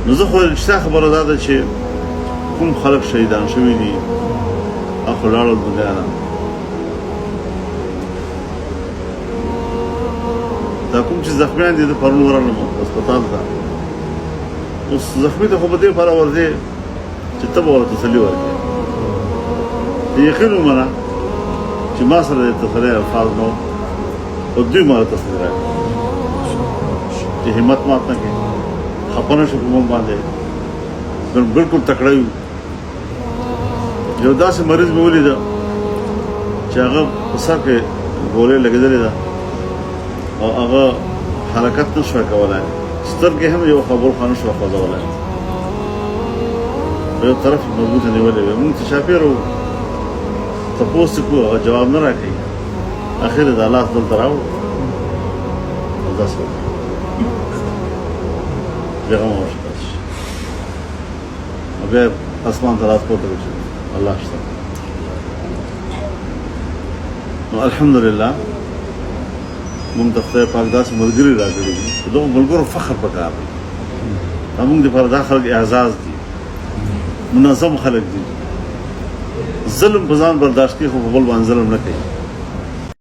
نو زه خو رښتیا خبره دا ده چې کوم خلک شهیدان شوي دي هغه لاړل بندیانه دا کوم چې زخمیان دي د پرون ورغلم هسپتال ته اوس زخمي ته خو په دې لپاره ورځې چې ته به ورته تسلي ورکړې یقین ومنه چې ما سره د تسلۍ الفاظ نو او دوی ما ته تسلي راکړه چې همت مات نه کړې خفه نه شو په موږ باندې بلکل تکړه یو یو داسې مریض مې ولیده چې هغه په سر کې ګولۍ لګېدلې ده او هغه حرکت نه شوی کولی سترګې هم یو خبر خوا نه شوی خوځولی په یو طرف یې مضبوطه نیولې وې مونږ چې چاپېر وو تپوس یې کړو هغه جواب نه راکوي اخر یې دا لاس دلته راوړو او داسې وکړه بېغمه وشوه او بیا اسمان ته لاس پورته کړو الله شته نو الحمدلله مونږ د خدای پاک داسې ملګري راکړي دي چې دغو ملګرو فخر پکار دی دا مونږ دپاره دا خلک اعزاز دي منظم خلک دي ظلم په ځان برداشت کوي خو په بل باندې ظلم نه کوي